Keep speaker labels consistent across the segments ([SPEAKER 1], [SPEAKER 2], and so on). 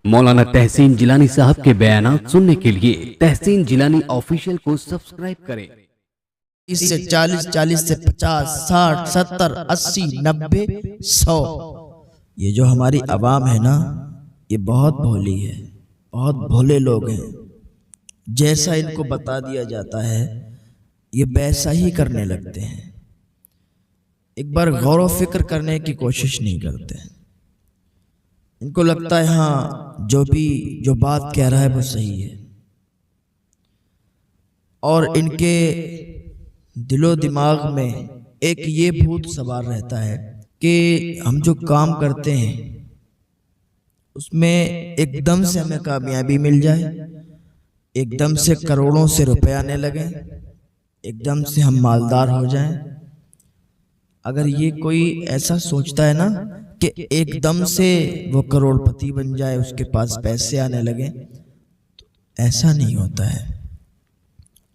[SPEAKER 1] मौलाना तहसीन जिलानी साहब के बयानात सुनने के लिए तहसीन जिलानी ऑफिशियल को सब्सक्राइब करें।
[SPEAKER 2] 30 से 40, 40 से 50, 60, 70, 80, 90, 100। ये जो हमारी आवाम है ना, ये बहुत भोली है, बहुत भोले लोग हैं। जैसा इनको बता दिया जाता है ये वैसा ही करने लगते हैं। एक बार गौर व फिक्र करने की कोशिश नहीं करते। इनको लगता है हाँ जो बात कह रहा है वो सही है, और इनके दिलो दिमाग में एक ये भूत सवार रहता है कि हम जो काम करते हैं उसमें एकदम से हमें कामयाबी मिल जाए, एकदम से करोड़ों से रुपए आने लगे, एकदम से हम मालदार हो जाएं। अगर ये कोई ऐसा सोचता है ना कि एकदम से वो करोड़पति बन जाए, उसके पास पैसे आने लगे, तो ऐसा नहीं होता है।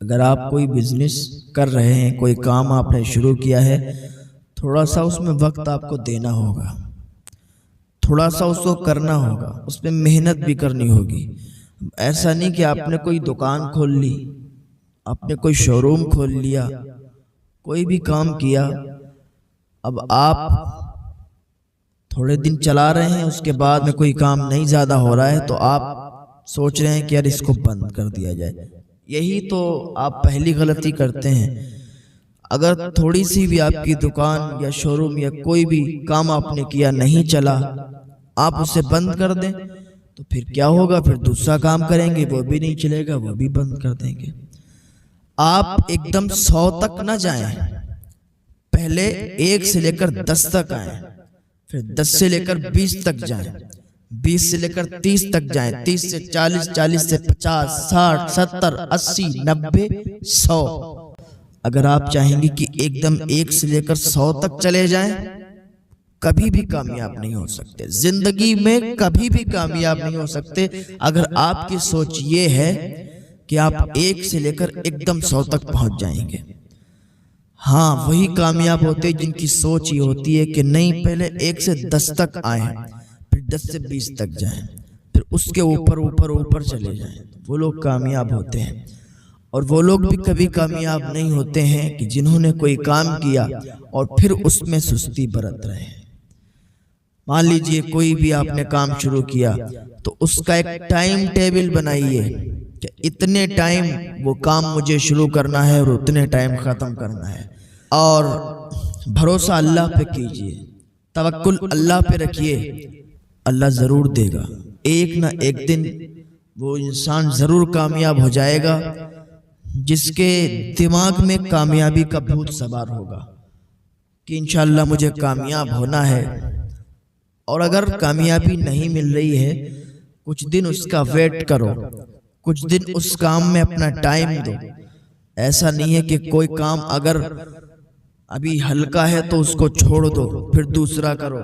[SPEAKER 2] अगर आप कोई बिजनेस कर रहे हैं, कोई काम आपने शुरू किया है, थोड़ा सा उसमें वक्त आपको देना होगा, थोड़ा सा उसको करना होगा, उसमें मेहनत भी करनी होगी। ऐसा नहीं कि आपने कोई दुकान खोल ली, आपने कोई शोरूम खोल लिया, कोई भी काम किया, अब आप थोड़े दिन चला रहे हैं, उसके बाद में कोई काम नहीं ज़्यादा हो रहा है तो आप सोच रहे हैं कि यार इसको बंद कर दिया जाए। यही तो आप पहली गलती करते हैं। अगर थोड़ी सी भी आपकी दुकान या शोरूम या कोई भी काम आपने किया नहीं चला, आप उसे बंद कर दें, तो फिर क्या होगा? फिर दूसरा काम करेंगे, वो भी नहीं चलेगा, वो भी बंद कर देंगे। आप एकदम 100 तक ना जाएं, पहले 1 से लेकर 10 तक आए, फिर 10 से लेकर 20 तक जाएं, 20 से लेकर 30 तक जाएं, 30 से 40, 40 से 50, 60, 70, 80, 90, 100। अगर आप चाहेंगे कि एकदम 1 से लेकर 100 तक चले जाएं, कभी भी कामयाब नहीं हो सकते। जिंदगी में कभी भी कामयाब नहीं हो सकते अगर आपकी सोच ये है कि आप 1 से लेकर एकदम 100 तक पहुंच जाएंगे। हाँ, वही कामयाब होते जिनकी सोच ये होती है कि नहीं, पहले 1 से 10 तक आए, फिर 10 से 20 तक जाएं, फिर उसके ऊपर ऊपर ऊपर चले जाएं। वो लोग कामयाब होते हैं। और वो लोग भी कभी कामयाब नहीं होते हैं कि जिन्होंने कोई काम किया और फिर उसमें सुस्ती बरत रहे हैं। मान लीजिए कोई भी आपने काम शुरू किया तो उसका एक टाइम टेबल बनाइए कि इतने टाइम वो काम मुझे शुरू करना है और उतने टाइम ख़त्म करना है। और भरोसा अल्लाह पे कीजिए, तवक्कुल अल्लाह पे रखिए, अल्लाह ज़रूर देगा। एक ना एक दिन वो इंसान ज़रूर कामयाब हो जाएगा जिसके दिमाग में कामयाबी का भूत सवार होगा कि इंशाअल्लाह मुझे कामयाब होना है। और अगर कामयाबी नहीं मिल रही है, कुछ दिन उसका वेट करो, कुछ दिन उस काम में अपना टाइम दो। ऐसा नहीं है कि कोई काम अगर अभी हल्का है तो उसको छोड़ दो फिर दूसरा करो।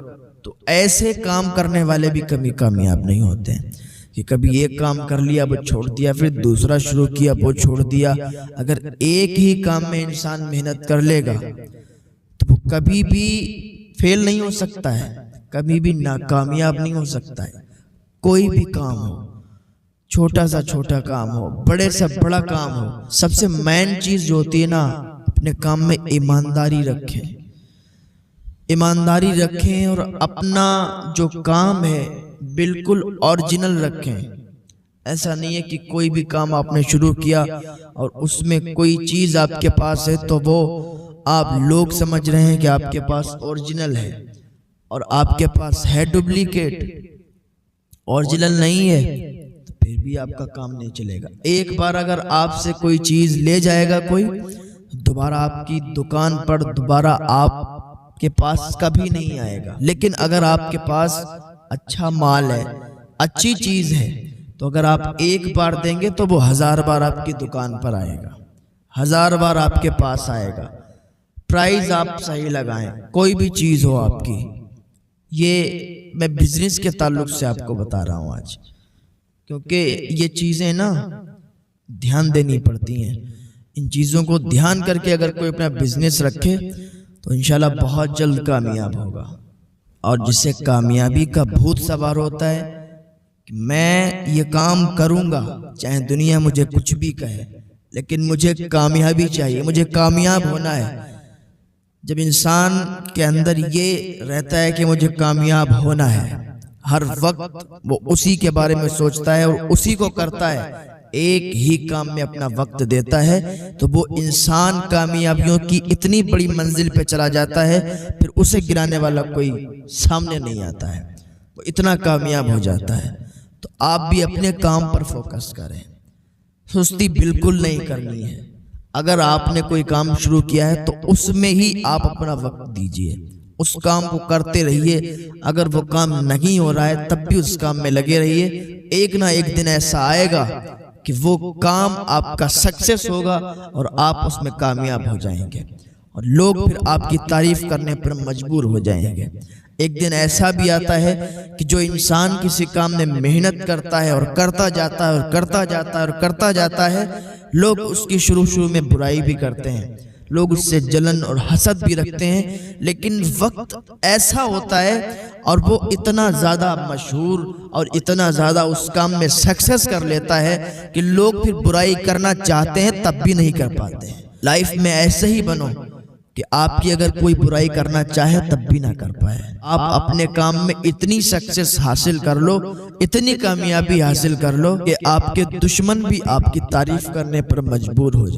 [SPEAKER 2] तो ऐसे काम करने वाले भी कभी कामयाब नहीं होते हैं कि कभी एक काम कर लिया वो छोड़ दिया, फिर दूसरा शुरू किया वो छोड़ दिया। अगर एक ही काम में इंसान मेहनत कर लेगा तो वो कभी भी फेल नहीं हो सकता है, कभी भी नाकामयाब नहीं हो सकता है। कोई भी काम हो, छोटा सा छोटा काम हो, बड़े से बड़ा काम हो, सबसे मेन चीज जो होती है ना, अपने काम में ईमानदारी रखें, ईमानदारी रखें और अपना जो काम है बिल्कुल ओरिजिनल रखें। ऐसा नहीं है कि कोई भी काम आपने शुरू किया और उसमें कोई चीज आपके पास है तो वो आप लोग समझ रहे हैं कि आपके पास ओरिजिनल है और आपके पास है डुप्लीकेट, ओरिजिनल नहीं है, तो फिर भी आपका काम नहीं चलेगा। एक बार अगर आपसे कोई चीज ले जाएगा कोई, दोबारा आपकी दुकान पर दोबारा आपके पास कभी नहीं आएगा। लेकिन अगर आपके पास अच्छा माल है, अच्छी चीज है, तो अगर आप एक बार देंगे तो वो 1000 बार आपकी दुकान पर आएगा, 1000 बार आपके पास आएगा। प्राइस आप सही लगाएं, कोई भी चीज हो आपकी। ये मैं बिजनेस के ताल्लुक से आपको बता रहा हूं आज, क्योंकि ये चीजें ना ध्यान देनी पड़ती हैं। इन चीजों को ध्यान करके अगर कोई अपना बिजनेस रखे तो इंशाल्लाह बहुत जल्द कामयाब होगा। और जिससे कामयाबी का भूत सवार होता है کہ میں یہ کام کروں گا چاہے دنیا مجھے کچھ بھی کہے، لیکن مجھے کامیابی چاہیے، مجھے کامیاب ہونا ہے۔ جب انسان کے اندر یہ رہتا ہے کہ مجھے کامیاب ہونا ہے، ہر وقت وہ اسی کے بارے میں سوچتا ہے اور اسی کو کرتا ہے، ایک ہی کام میں اپنا وقت دیتا ہے، تو وہ انسان کامیابیوں کی اتنی بڑی منزل پہ چلا جاتا ہے، پھر اسے گرانے والا کوئی سامنے نہیں آتا ہے، وہ اتنا کامیاب ہو جاتا ہے۔ تو آپ بھی اپنے کام پر فوکس کریں، سستی بالکل نہیں کرنی ہے۔ اگر آپ نے کوئی کام شروع کیا ہے تو اس میں ہی آپ اپنا وقت دیجئے، اس کام کو کرتے رہیے۔ اگر وہ کام نہیں ہو رہا ہے تب بھی اس کام میں لگے رہیے، ایک نہ ایک دن ایسا آئے گا کہ وہ کام آپ کا سکسیس ہوگا اور آپ اس میں کامیاب ہو جائیں گے، اور لوگ پھر آپ کی تعریف کرنے پر مجبور ہو جائیں گے۔ ایک دن ایسا بھی آتا ہے کہ جو انسان کسی کام میں محنت کرتا ہے اور کرتا جاتا ہے اور کرتا جاتا ہے اور کرتا جاتا ہے، لوگ اس کی شروع میں برائی بھی کرتے ہیں، لوگ اس سے جلن اور حسد بھی رکھتے ہیں، لیکن وقت ایسا ہوتا ہے اور وہ اتنا زیادہ مشہور اور اتنا زیادہ اس کام میں سکسیس کر لیتا ہے کہ لوگ پھر برائی کرنا چاہتے ہیں تب بھی نہیں کر پاتے ہیں۔ لائف میں ایسے ہی بنو کہ آپ کی اگر کوئی برائی کرنا چاہے تب بھی نہ کر پائے۔ آپ اپنے کام میں اتنی سکسیس حاصل کر لو، اتنی کامیابی حاصل کر لو کہ آپ کے دشمن بھی آپ کی تعریف کرنے پر مجبور ہو جائیں۔